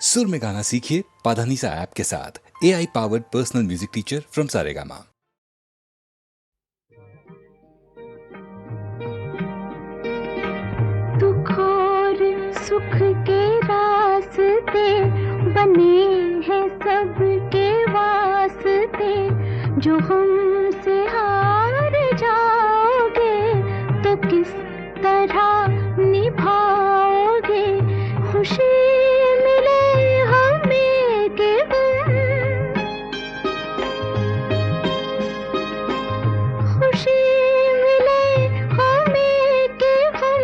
सुर में गाना सीखिए पाधानीसा ऐप के साथ। AI powered personal music teacher from Saregama. दुख और सुख के रास्ते बने हैं सबके वास्ते। जो हमसे हार जाओगे तो किस तरह निभाओगे। खुशी मिले हमें के गम, खुशी मिले हमें के गम।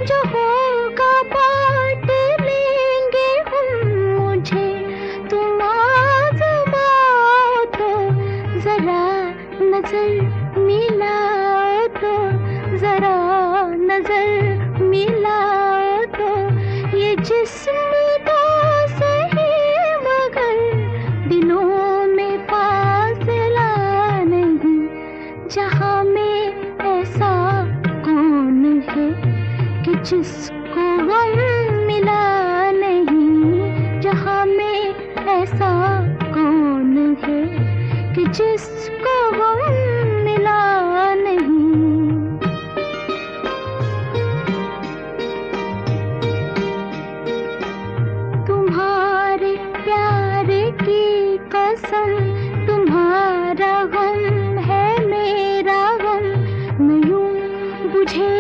जो होगा बांट लेंगे हम। मुझे तुम आज़माओ तो जरा नजर मिलाओ तो, जरा नजर मिलाओ तो। ये जिस्म तो सही मगर दिलों में फासला नहीं। जहाँ में ऐसा कौन है कि जिसको गम मिला नहीं। जहाँ में ऐसा कौन है कि जिसको गम मिला नहीं। तुम्हारे प्यार की कसम, तुम्हारा गम है मेरा गम। मैं यूं बुझे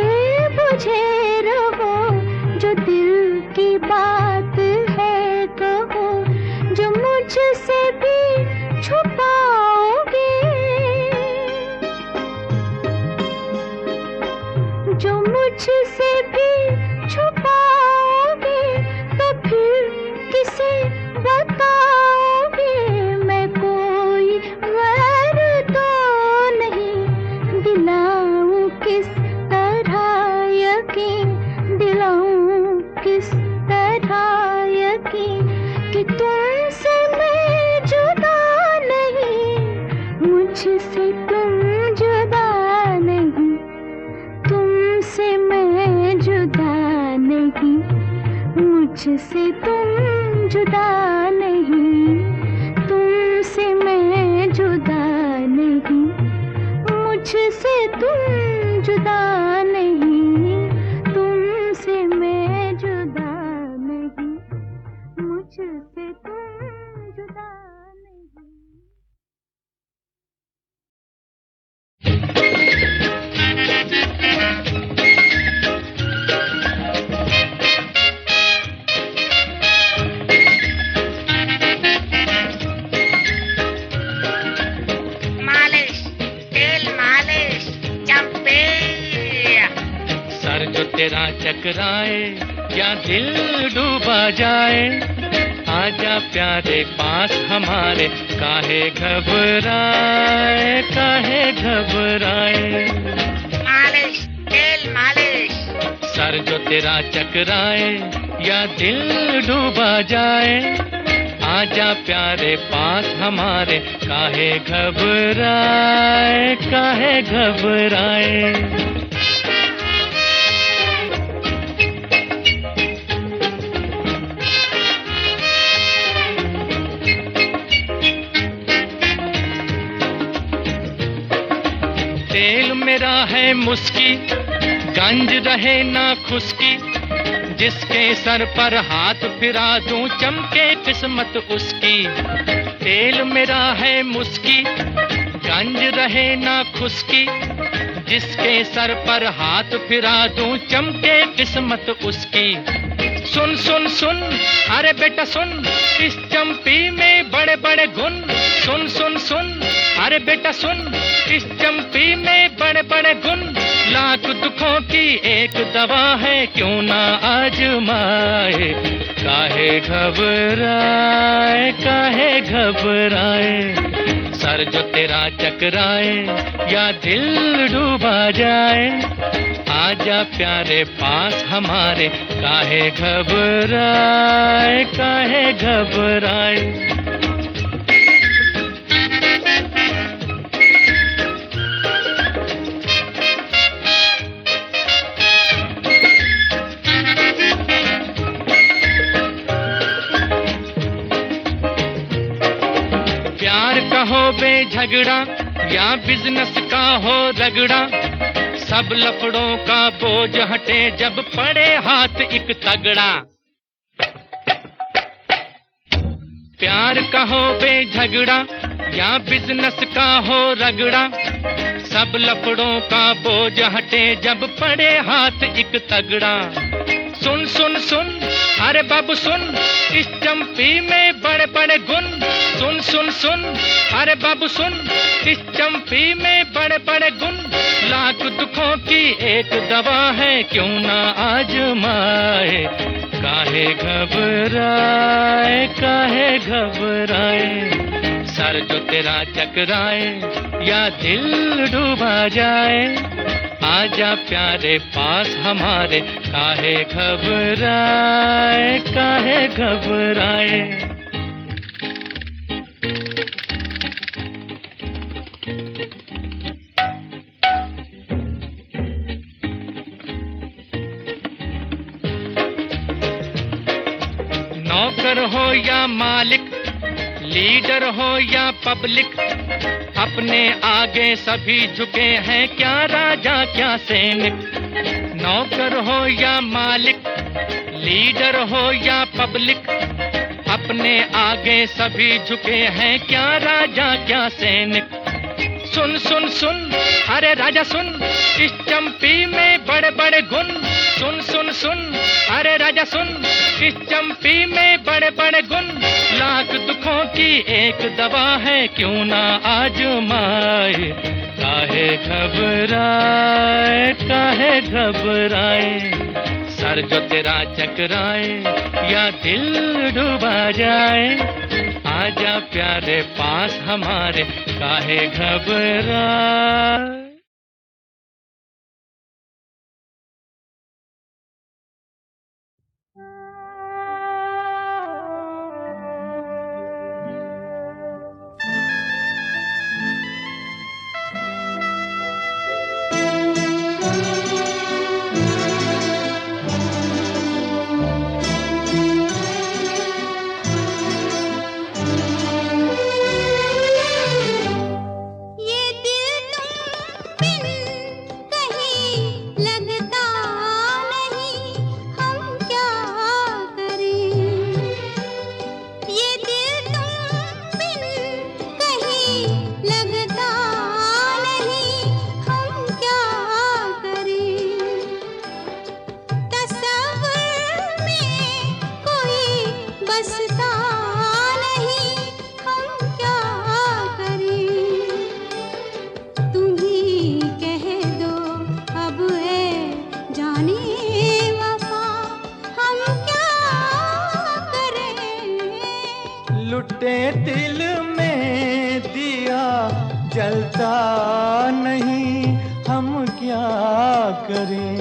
बुझे रहो, जो दिल की बात है कहो। जो मुझसे भी छुपाओगे, जो मुझसे भी छुपाओगे तो फिर किसे बताओगे। मैं कोई गैर तो नहीं, दिलाऊं किस तरह यकीन, दिलाऊं किस तरह यकीन कि तुमसे मैं जुदा नहीं। मुझसे तुम जुदा नहीं, तुमसे मैं जुदा नहीं। मुझसे तुम जुदा नहीं, तुमसे मैं जुदा नहीं। मुझसे तुम जुदा नहीं, तुमसे मैं जुदा नहीं। मुझसे तुम जुदा नहीं। तेरा चकराए या दिल डूबा जाए। आजा प्यारे पास हमारे, काहे घबराए काहे घबराए। मालिश तेल मालिश। सर जो तेरा चकराए या दिल डूबा जाए। आजा प्यारे पास हमारे, काहे घबराए काहे घबराए। तेल मेरा है मुस्की, गंज रहे ना खुशकी। जिसके सर पर हाथ फिरा दूं चमके किस्मत उसकी। तेल मेरा है मुस्की, गंज रहे ना खुशकी। जिसके सर पर हाथ फिरा दूं चमके किस्मत उसकी। सुन सुन सुन अरे बेटा सुन, इस चंपी में बड़े बड़े गुण। सुन सुन सुन अरे बेटा सुन, इस चंपी में बड़े बड़े गुण। लाख दुखों की एक दवा है, क्यों ना आजमाए। काहे घबराए काहे घबराए। सर जो तेरा चकराए या दिल डूबा जाए। आजा प्यारे पास हमारे, काहे घबराए काहे घबराए। हो बेझगड़ा या बिजनेस का हो रगड़ा, सब लफड़ों का बोझ हटे जब पड़े हाथ एक तगड़ा। प्यार का हो बेझगड़ा या बिजनेस का हो रगड़ा, सब लफड़ों का बोझ हटे जब पड़े हाथ एक तगड़ा। सुन सुन सुन अरे बाबू सुन, इस चंपी में बड़े बड़े गुण। सुन सुन सुन अरे बाबू सुन, इस चंपी में बड़े बड़े गुण। लाख दुखों की एक दवा है, क्यों ना आजमाए। काहे घबराए काहे घबराए, सर जो तेरा चकराए या दिल डूबा जाए। आजा प्यारे पास हमारे, काहे घबराए काहे घबराए। नौकर हो या मालिक, लीडर हो या पब्लिक, अपने आगे सभी झुके हैं, क्या राजा क्या सैनिक। नौकर हो या मालिक, लीडर हो या पब्लिक, अपने आगे सभी झुके हैं, क्या राजा क्या सैनिक। सुन सुन सुन अरे राजा सुन, इस चंपी में बड़े बड़े गुण। सुन सुन सुन अरे राजा सुन, इस चंपी में बड़े बड़े गुण। लाख दुखों की एक दवा है, क्यों ना आजमाए। काहे घबराए काहे घबराए, सर जो तेरा चकराए या दिल डूबा जाए। आजा प्यारे पास हमारे, काहे घबराए। लुटे दिल में दिया जलता नहीं, हम क्या करें।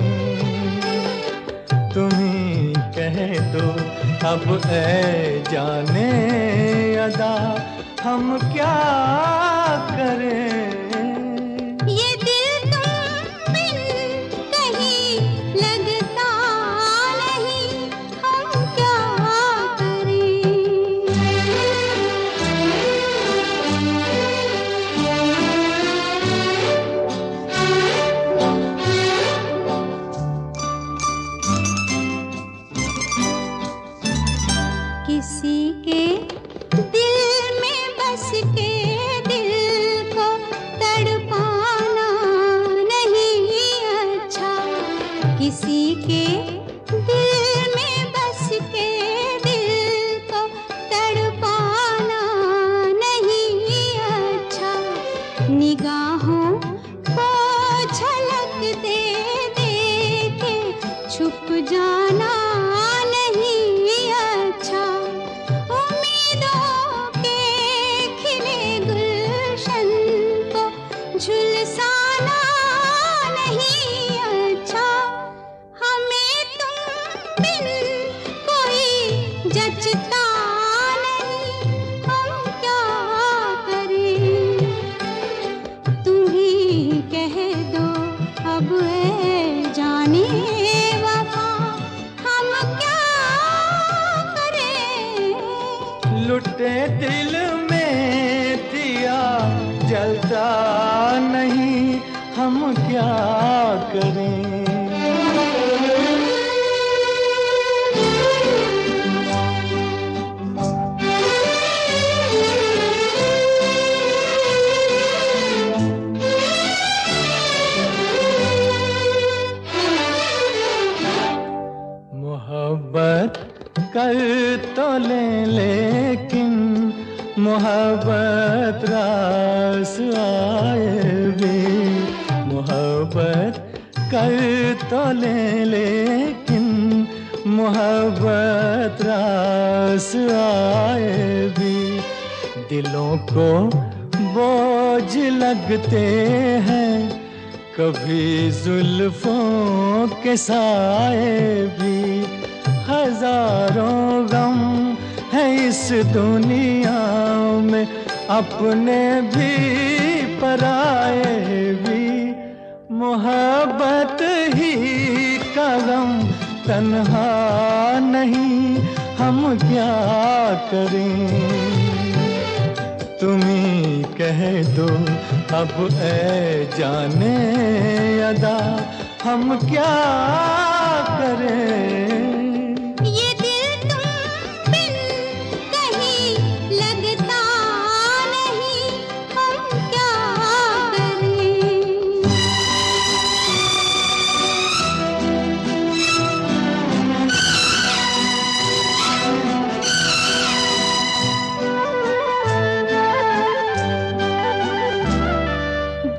तुम्ही कह दो अब ऐ जाने अदा, हम क्या करें। किसी के दिल में बस के दिल को तड़पाना नहीं अच्छा। किसी के दिल में बस के दिल को तड़पाना नहीं अच्छा। निगाहों को झलक दे दे के छुप जाना झुलसाना नहीं अच्छा। हमें तुम बिन कोई जचता नहीं, हम क्या करें। तुम ही कह दो अब ऐ जाने वफा, हम क्या करें। लुटे दिल में दिया जलता नहीं, हम क्या करें। मोहब्बत कर तो लेकिन मोहब्बत रास आए भी। मोहब्बत कर तो लेकिन मोहब्बत रास आए भी। दिलों को बोझ लगते हैं कभी जुल्फों के साए भी। हजारों गम है इस दुनिया में, अपने भी पराए भी। मोहब्बत ही का गम तन्हा नहीं, हम क्या करें। तुम्ही कह दो अब ऐ जाने अदा, हम क्या करें। ये दिल तुम बिन कहीं लगता नहीं, हम क्या करें।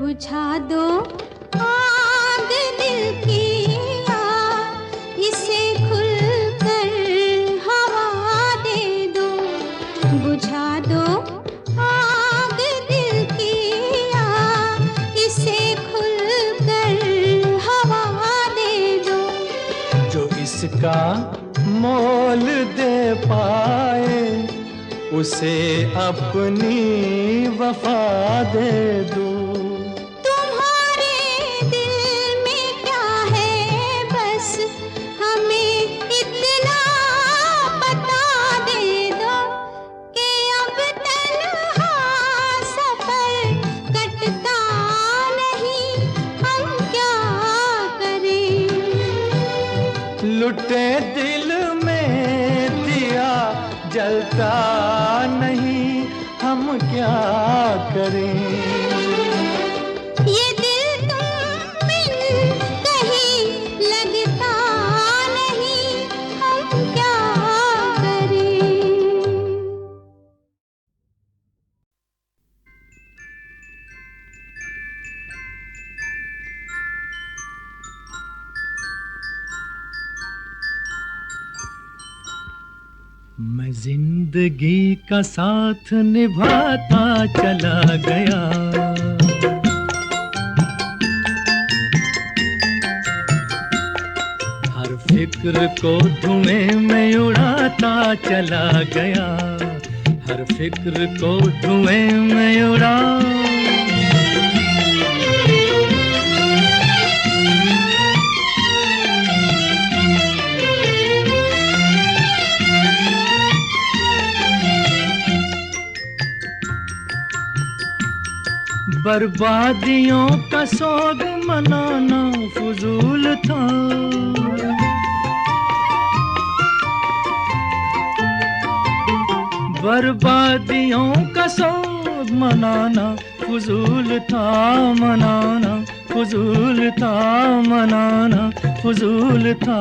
बुझा दो आग दिल की, इसे खुलकर हवा दे दो। बुझा दो आग दिल की, इसे खुलकर हवा दे दो। जो इसका मोल दे पाए उसे अपनी वफा दे दो। तुम्हारे दिल में क्या है बस हमें इतना बता दे दो, कि अब तन्हा सफर कटता नहीं, हम क्या करें। लुटे दिल में दिया जलता नहीं, हम क्या करें। ये दिल तुम बिन कहीं लगता नहीं, हम क्या करें। मैं जिंदगी का साथ निभाता चला गया, हर फिक्र को धुएं में उड़ाता चला गया, हर फिक्र को धुएं में उड़ा। बर्बादियों का सोग मनाना फजूल था, बर्बादियों का सोग मनाना फजूल था, मनाना फजूल था, मनाना फजूल था।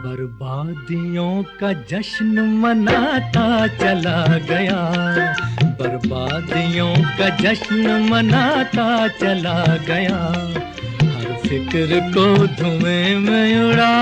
बर्बादियों का जश्न मनाता चला गया, बर्बादियों का जश्न मनाता चला गया, हर फिक्र को धुएं में उड़ा।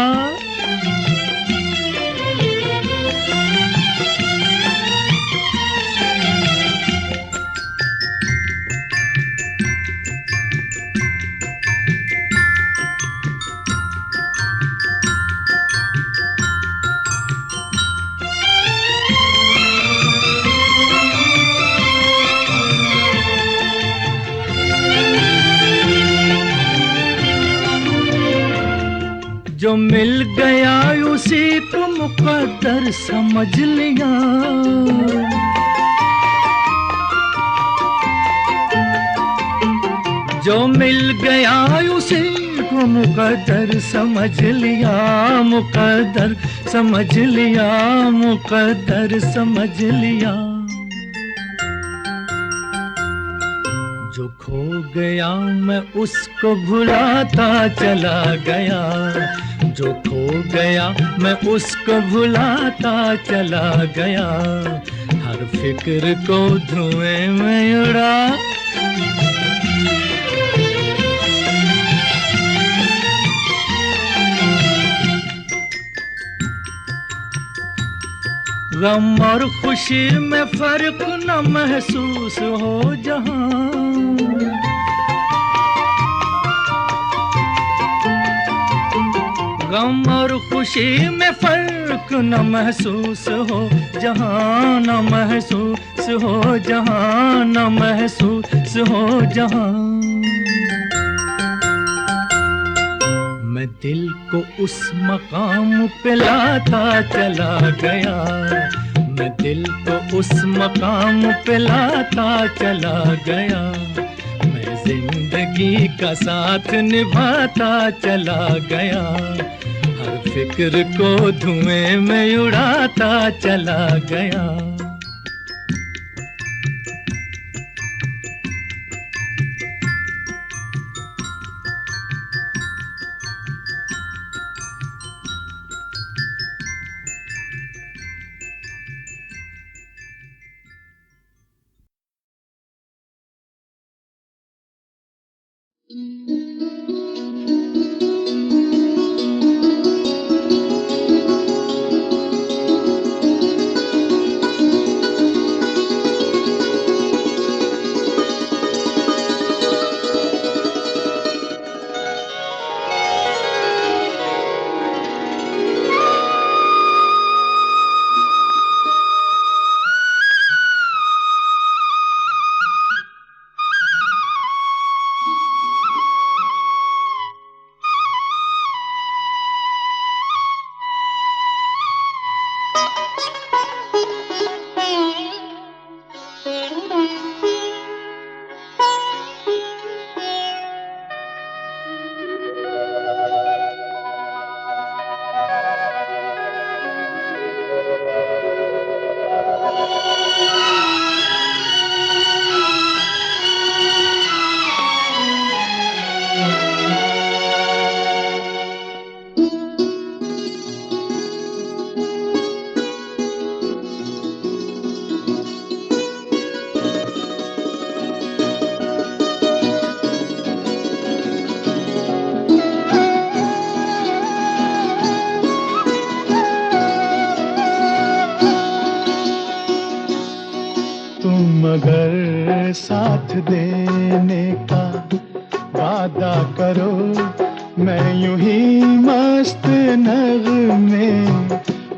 जो मिल गया उसी को मुकद्दर समझ लिया। जो मिल गया उसी को मुकद्दर समझ लिया, मुकद्दर समझ लिया, मुकद्दर समझ लिया। जो खो गया मैं उसको भुलाता चला गया, जो खो गया मैं उसको भुलाता चला गया। हर फिक्र को धुएं में उड़ा, गम और खुशी में फर्क न महसूस हो जहां। गम और खुशी में फर्क न महसूस हो जहां, न महसूस हो जहां, न महसूस हो जहां। मैं दिल को उस मकाम पे लाता चला गया, मैं दिल को उस मकाम पे लाता चला गया। मैं जिंदगी का साथ निभाता चला गया, हर फिक्र को धुएं में उड़ाता चला गया। मगर साथ देने का वादा करो, मैं यूं ही मस्त नगमे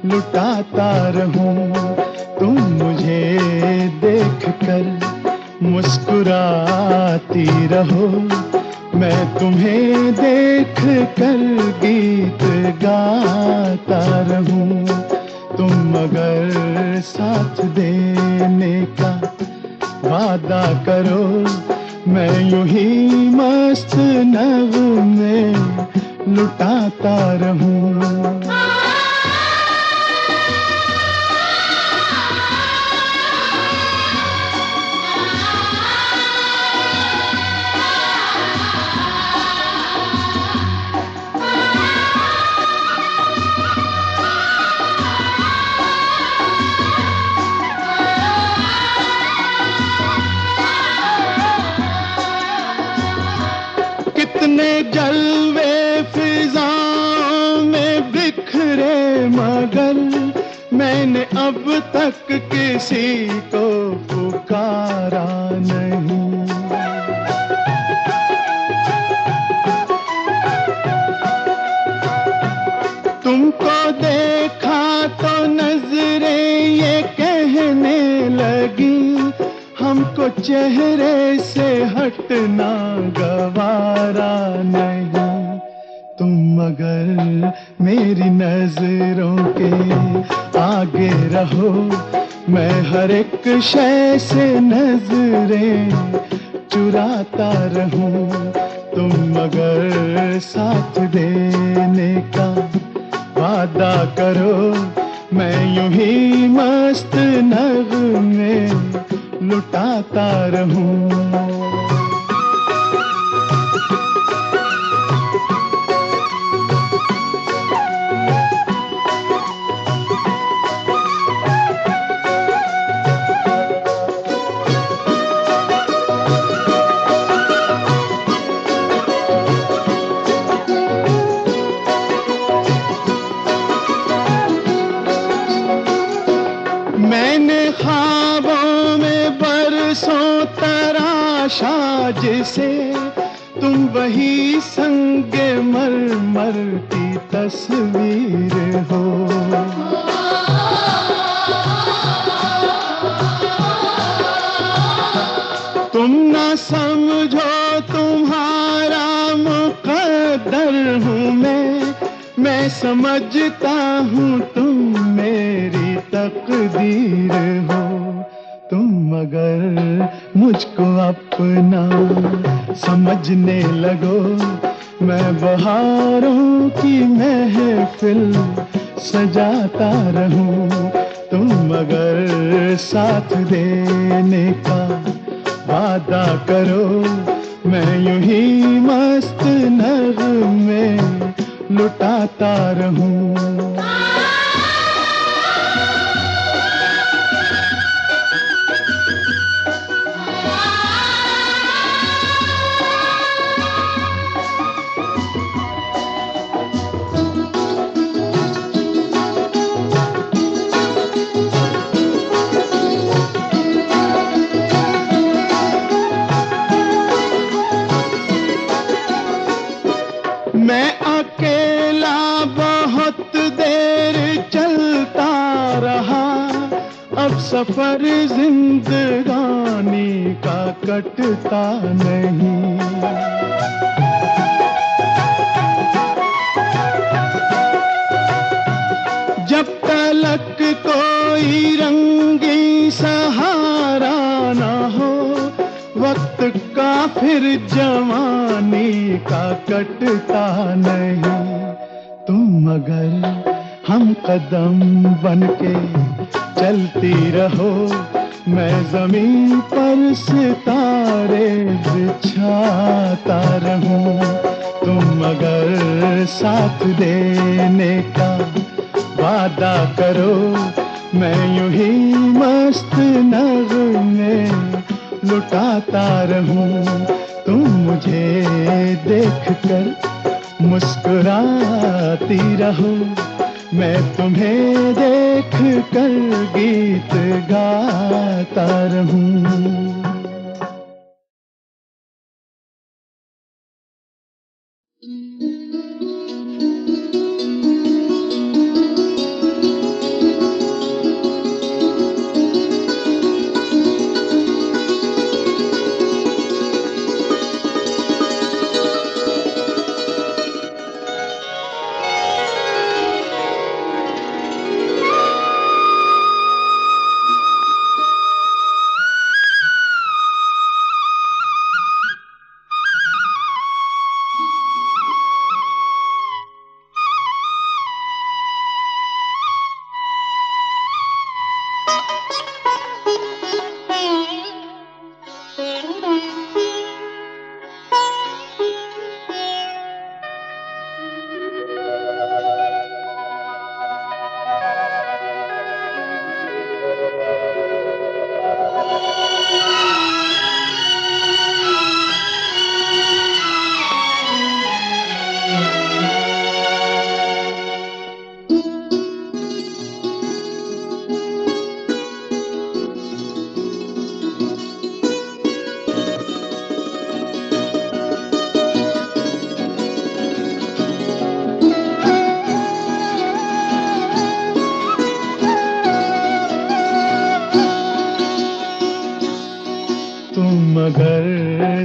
लुटाता रहूं। तुम मुझे देख कर मुस्कुराती रहो, मैं तुम्हें देख कर गीत गाता रहूं। तुम मगर साथ देने का वादा करो, मैं यूं ही मस्त नगमे लुटाता रहूं। कितने जलवे फिजाओं में बिखरे, मगर मैंने अब तक किसी को पुकारा नहीं। तुमको देखा तो नजरें ये कहने लगी, हमको चेहरे से हटना गवारा नहीं। तुम अगर मेरी नजरों के आगे रहो, मैं हर एक शय से नजरें चुराता रहूं। तुम अगर साथ देने का वादा करो, मैं यूं ही मस्त नगमे लुटाता रहूं। मैंने ख्वाबों में बरसों तराशा जिसे, तुम वही संगे मरमर की तस्वीर हो। तुम ना समझो तुम्हारा मुकद्दर हूँ मैं समझता हूँ तुम मेरी तकदीर हो। तुम अगर मुझको अपना समझने लगो, मैं बहारों की महफिल सजाता रहूं। तुम अगर साथ देने का वादा करो, मैं यूं ही मस्त नगमे लुटाता रहूं। मैं अकेला बहुत देर चलता रहा, अब सफर जिंदगानी का कटता नहीं। जब तलक कोई रंगी सहारा ना हो, वक्त का फिर जवानी का कटता नहीं। तुम अगर हम कदम बनके चलती रहो, मैं जमीन पर सितारे बिछाता रहूं। तुम अगर साथ देने का वादा करो, मैं यूं ही मस्त नगमे लुटाता रहूं। तुम मुझे देखकर मुस्कुराती रहो, मैं तुम्हें देखकर गीत गाता रहूं।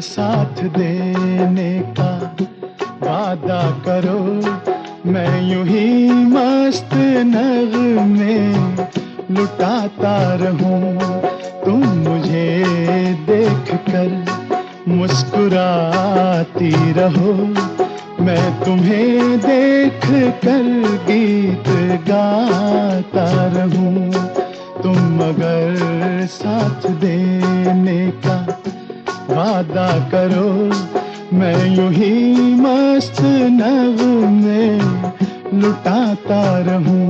साथ देने का वादा करो मैं यूं ही मस्त नगमे लुटाता रहूं, तुम मुझे देख कर मुस्कुराती रहो, मैं तुम्हें देख कर गीत गाता रहूं। तुम अगर साथ देने का वादा करो मैं यूं ही मस्त नगमे लुटाता रहूं।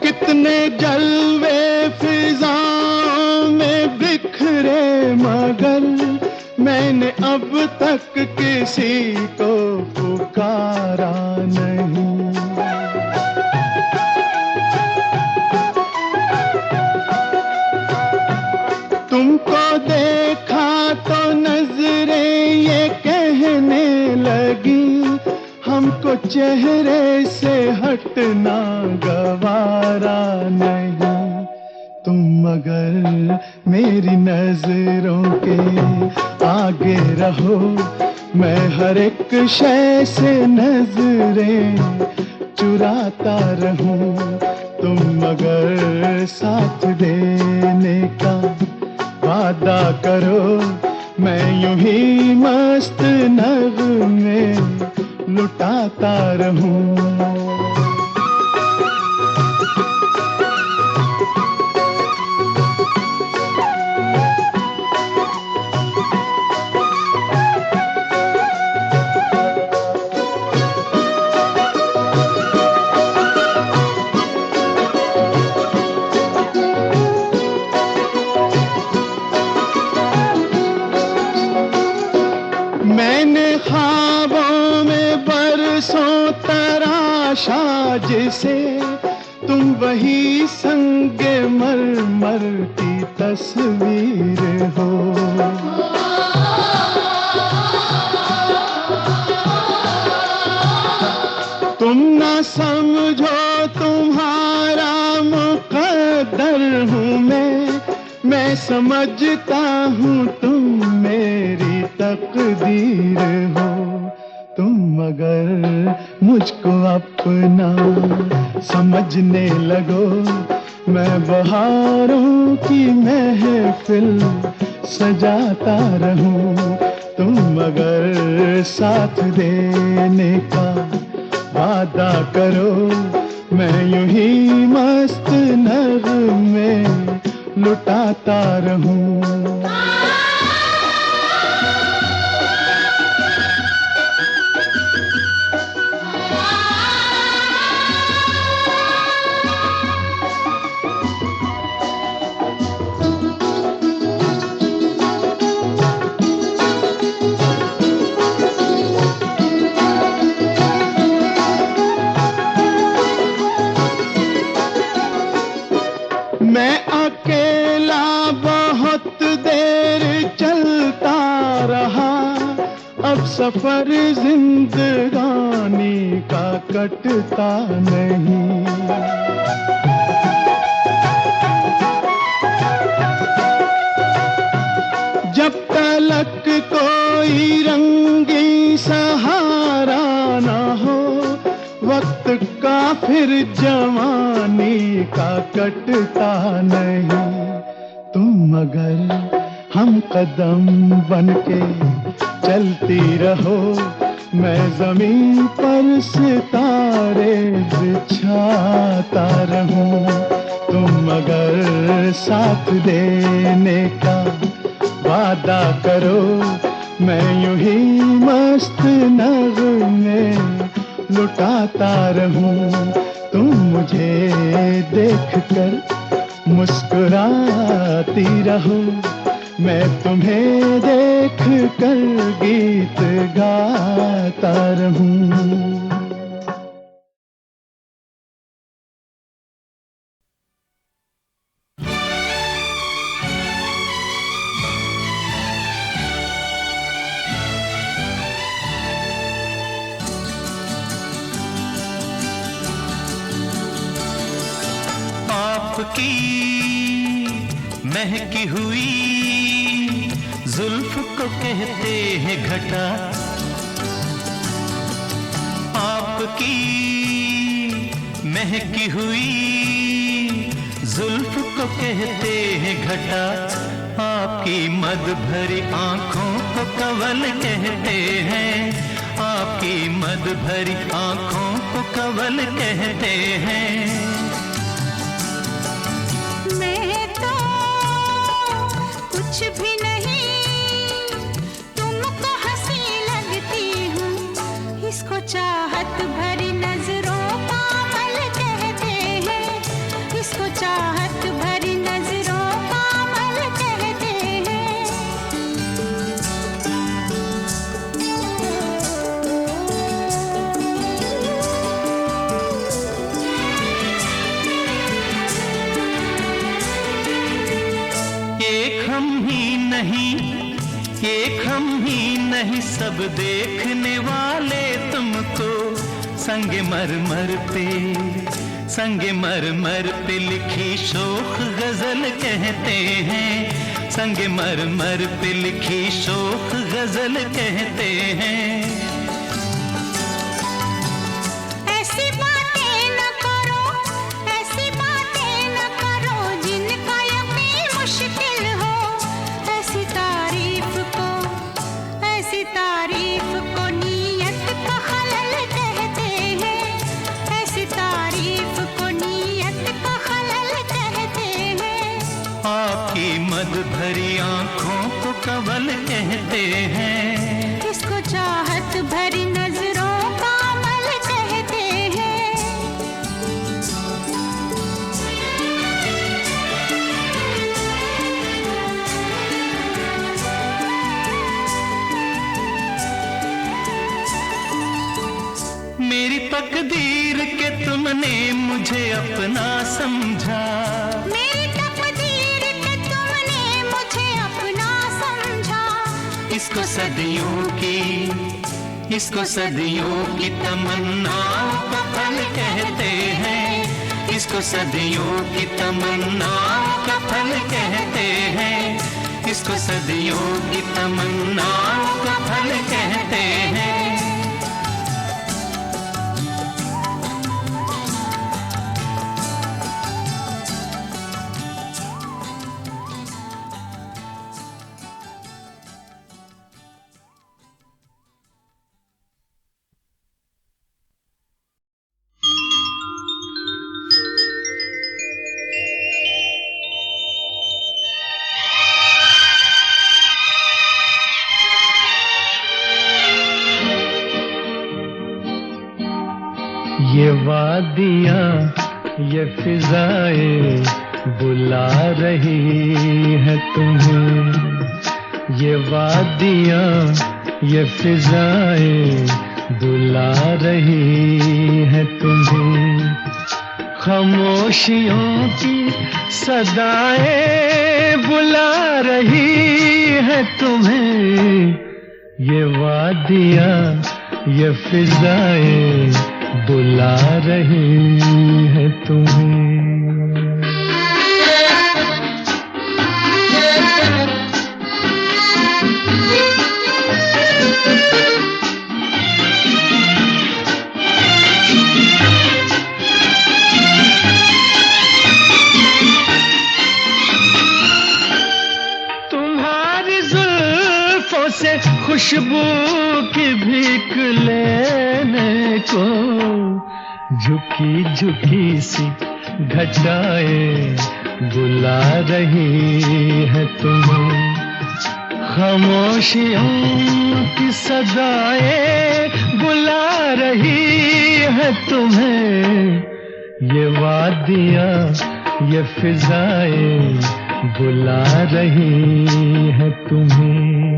कितने जलवे फिजाओं में बिखरे मगर मैंने अब तक किसी को पुकारा नहीं। तुमको देखा तो नजरें ये कहने लगी हमको चेहरे से हटना गवारा नहीं। तुम मगर मेरी नजरों के आगे रहो, मैं हर एक शय से नजरें चुराता रहूं। तुम मगर साथ देने का वादा करो मैं यूं ही मस्त नगमे लुटाता रहूं। मैंने ख्वाबों में बरसों तराशा जिसे, तुम वही संगे मरमर की तस्वीर हो। तुम ना समझो तुम्हारा मुकद्दर हूँ मैं समझता हूँ तुम मेरी तकदीर हो। तुम मगर मुझको अपना समझने लगो, मैं बहारों की महफिल सजाता रहूं। तुम मगर साथ देने का वादा करो मैं यूं ही मस्त नगमे लुटाता रहूं। मैं अकेला बहुत देर चलता रहा, अब सफर जिंदगानी का कटता नहीं। जब तलक कोई रंगी सहारा ना हो, वक्त का फिर जवानी का कटता नहीं। तुम मगर हम कदम बनके चलती रहो, मैं जमीन पर सितारे बिछाता रहूं। तुम मगर साथ देने का वादा करो मैं यूं ही मस्त नगमे लुटाता रहूं। तुम मुझे देख कर मुस्कुराती रहो, मैं तुम्हें देख कर गीत गाता रहूं। आपकी महकी हुई जुल्फ को कहते हैं घटा, आपकी महकी हुई जुल्फ को कहते हैं घटा, आपकी मद भरी आंखों को कंवल कहते हैं, आपकी मद भरी आंखों को कंवल कहते हैं। मैं तो कुछ भी नहीं, तुमको हंसी लगती हूँ, इसको चाहत भरी नजरों का अमल कहते हैं, इसको चाहत भरी नजरों का अमल कहते हैं। एक हम ही नहीं, एक हम ही नहीं, सब देखने वाले तुमको संगे मरमर पे, संगे मरमर पे लिखी शोख गजल कहते हैं, संगे मरमर पे लिखी शोख गजल कहते हैं। ऐसी बातें न करो, ऐसी बातें न करो जिनका यकीन मुश्किल हो, ऐसी तारीफ को नीयत का खलल कहते हैं, ऐसी तारीफ को नीयत का खलल कहते हैं। आपकी मद भरी आंखों को कंवल कहते हैं, इसको चाहत भरी नजरों का अमल कहते हैं। मेरी तकदीर के तुमने मुझे अपना समझा, मेरी तकदीर के तुमने मुझे अपना समझा, इसको सदियों की, इसको सदियों की तमन्नाओं का फल कहते हैं, इसको सदियों की तमन्नाओं का फल कहते हैं, इसको सदियों की तमन्नाओं का फल कहते हैं। ये वादियाँ ये फिजाएं बुला रही है तुम्हें, ये वादियाँ ये फिजाएं बुला रही है तुम्हें, खामोशियों की सदाएं बुला रही है तुम्हें, ये वादियाँ ये फिजाएं बुला रही है तुम्हें। तुम्हारी जुल्फों से खुशबू की भीख लेने को झुकी झुकी सी घटाएं बुला रही है तुम्हें, खामोशियों की सदाएं बुला रही है तुम्हें, ये वादियाँ ये फिजाएं बुला रही है तुम्हें।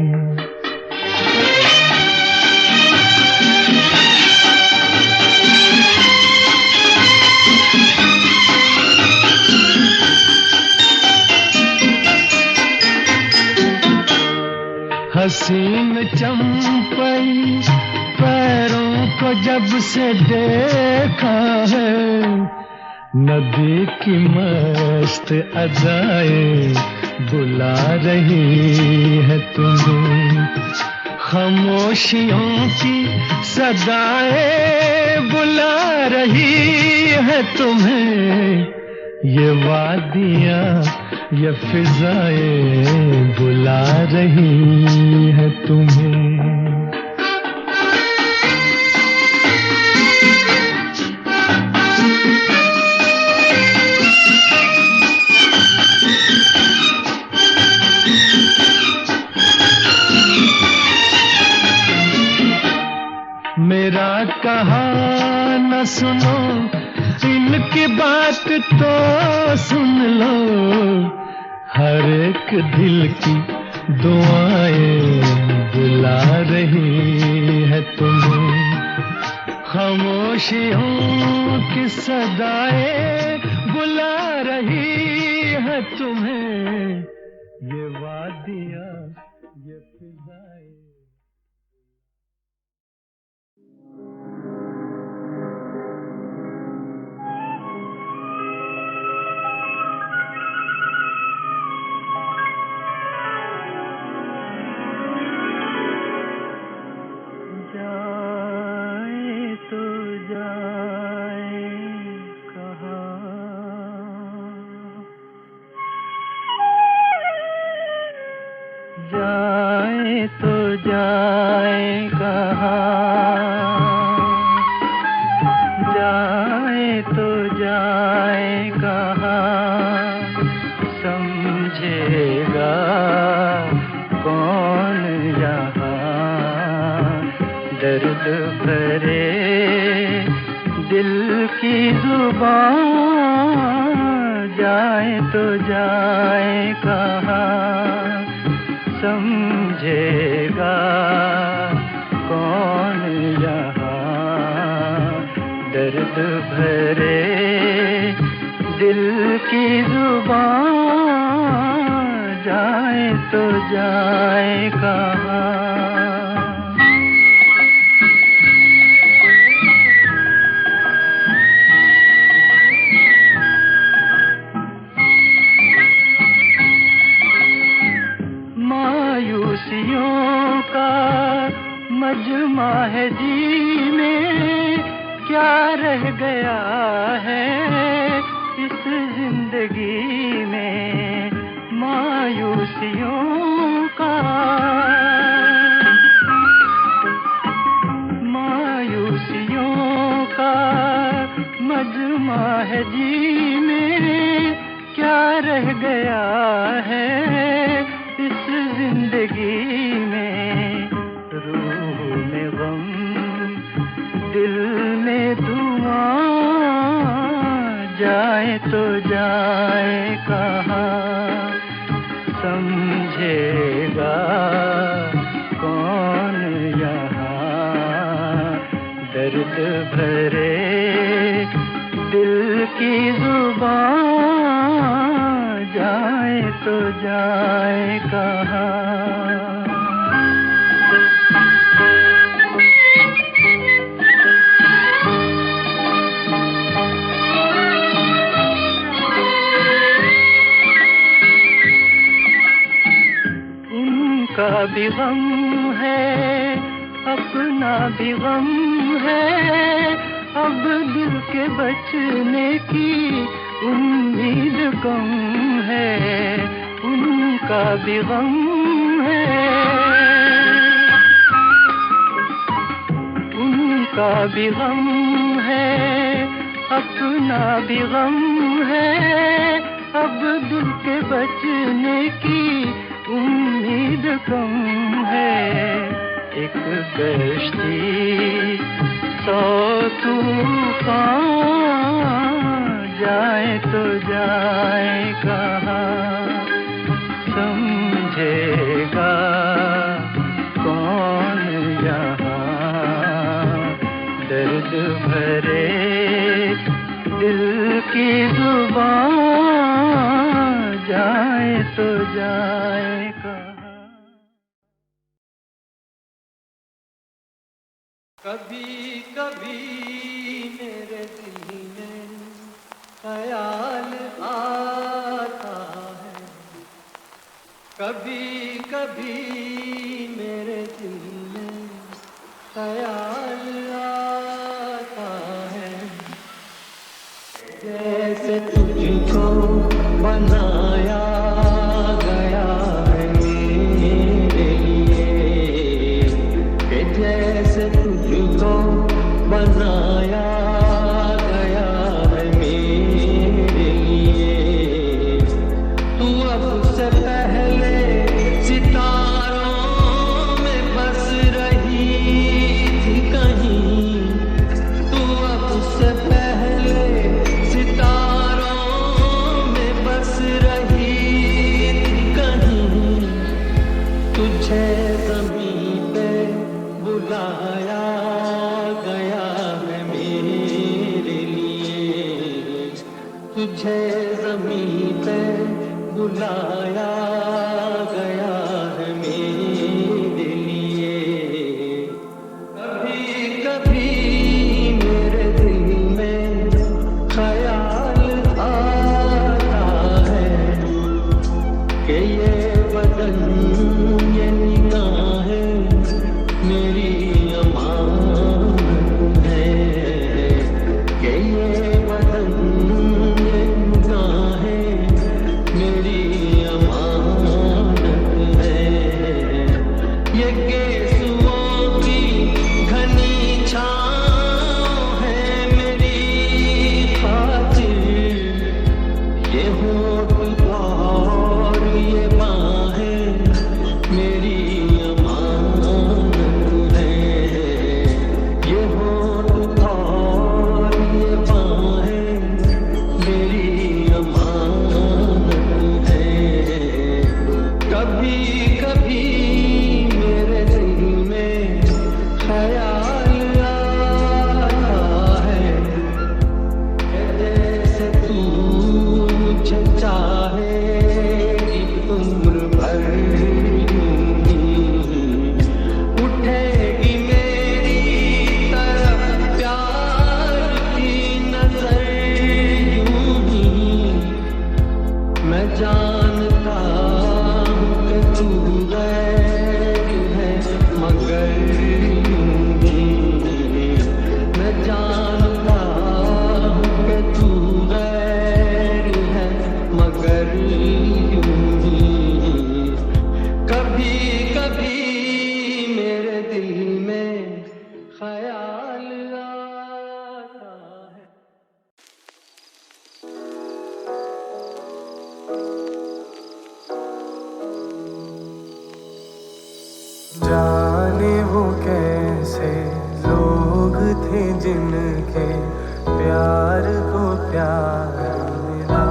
हसीन चंपई पैरों को जब से देखा है, नदी की मस्त अदाएं बुला रही है तुम्हें, खामोशियों की सदाएं बुला रही है तुम्हें, ये वादियाँ ये फिजाएं बुला रही है तुम्हें। मेरा कहा न सुनो, इनकी बात तो सुन लो, हर एक दिल की दुआएं बुला रही है तुम्हें, खामोशियों की सदाएं बुला रही है तुम्हें, ये वादियाँ ये फिजाएं। जाए तो जाए कहाँ, जाए तो जाए कहाँ, समझेगा कौन यहाँ, दर्द भरे दिल की जुबान, जाए तो जाए कहाँ, समझेगा कौन यहाँ, दर्द भरे दिल की जुबान, जाए तो जाए कहाँ। मायूसियों का मजमा है जी में, क्या रह गया है इस जिंदगी में, मायूसियों का, मायूसियों का मजमा है जी में, क्या रह गया है इस जिंदगी में, रूह में गम दिल में धुआं, जाए तो जाए कहाँ, समझेगा कौन यहाँ, दर्द भरे दिल की जुबान, जाए तो जाए कहाँ। उनका भी गम है अपना भी गम है, अब दिल के बचने की उम्मीद कम है, उनका भी गम है, उनका भी गम है अपना भी गम है, अब दिल के बचने की उम्मीद कम है, एक कश्ती 100 तूफान, जाए तो जाए कहाँ, समझेगा कौन यहाँ, दर्द भरे दिल की जुबान, जाए तो जाए कहाँ। कभी कभी मेरे दिल ने ख्याल आता है कभी कभी मेरे दिल में ख्याल आता है जैसे तुझको बनाया गया है मेरे लिए कि जैसे तुझको बनाया गया है मेरे लिए तू अब से पहले सितारों में बस रही थी कहीं तू अब से पहले सितारों में बस रही थी कहीं तुझे ज़मीं पे बुलाया गया है मेरे लिए तुझे ज़मीं पे बुलाया गया है मेरे लिए कभी कभी मेरे दिल में ख्याल आता है कि ये बदन ये निगाहें मेरी अमानत है कि ये बदन ये निगाहें मेरी अमानत है ये गेसुओं की घनी छाँव है मेरी खातिर ये होठ और ये बाहें मेरी अमानत है ये होठ और ये बाहें मेरी अमानत है कभी कभी मेरे दिल में ख्याल आता है जैसे तू मुझे चाहेगी उम्र भर यूं ही उठेगी मेरी तरफ प्यार की नजर यूं ही मैं जानता हूँ कि तू गैर है मगर यूं ही मैं जानता हूँ कि तू गैर है मगर यूं ही कभी कभी मेरे दिल में ख्याल आता है जाने वो कैसे लोग थे जिनके प्यार को प्यार मिला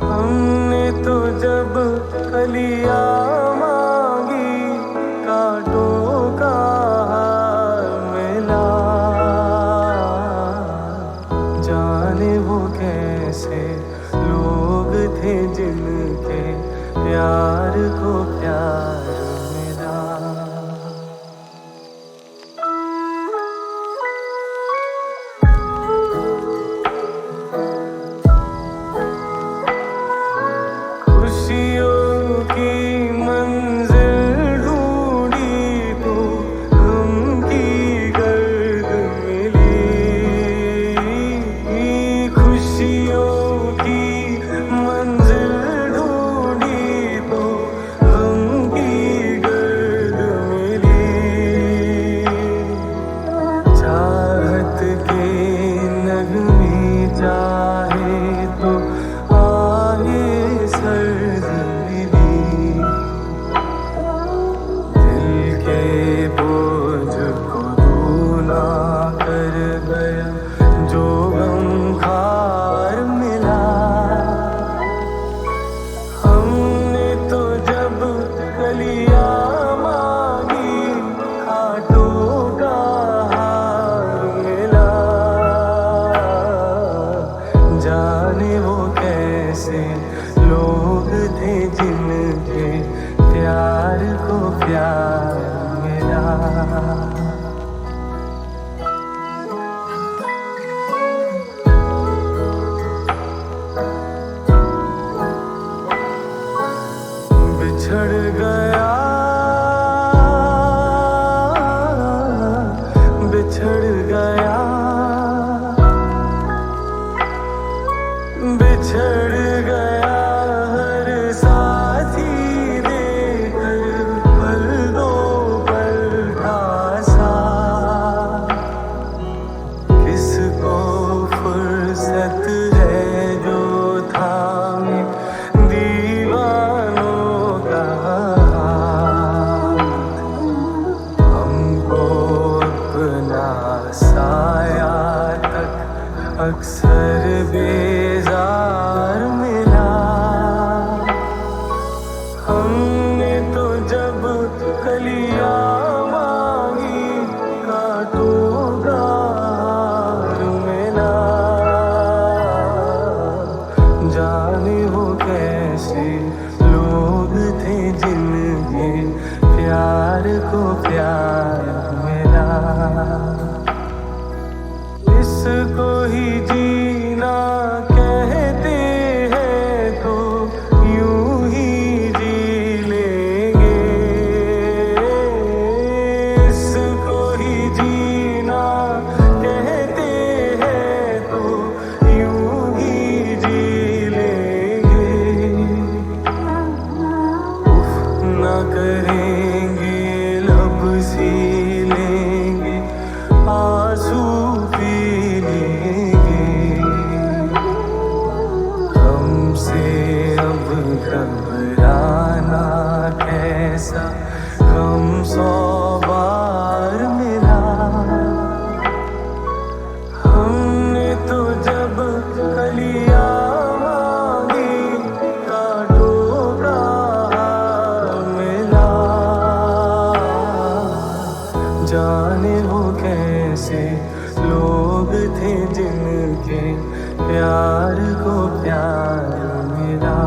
हमने तो जब कलियां मांगी कांटों का हार मिला जाने वो कैसे लोग थे जिनके प्यार को प्यार मिला खुशियों की मंजिल ढूंढी तो गम की गर्द मिली खुशियों की मंजिल ढूंढी तो गम की गर्द मिली चाहत के नगमे चाहे तो आए सर्द मिली दिल के बोझ को दूना कर गया जो गम खार मिला हमने तो जब कलियां मांगी कांटों का हार मिला जाने वो कैसे लोग थे जिनके प्यार को प्यार मिला बिछड़ गया, बिछड़ गया, बिछड़ गया हर साथी देकर पल दो पल का सा। किसको फुर्सत है जो थामे दीवानों का हाथ। हमको अपना साया तक अक्सर बेजार मिला। हमने तो जब कलियां मांगी कांटों हार मिला। जाने वो कैसे लोग थे जिनके प्यार को प्यार मिला। इसको ही जीना कहते हैं तो यूं ही जी लेंगे। इसको ही जीना कहते हैं तो यूं ही जी लेंगे। उफ ना करेंगे लब सी लेंगे आंसू पी लेंगे। हमसे अब घबराना कैसा कम 100 बार मिला। हमने तो जब कलियां मांगी कांटों का हार मिला। जाने वो कैसे लोग थे जिनके प्यार को प्यार मिला।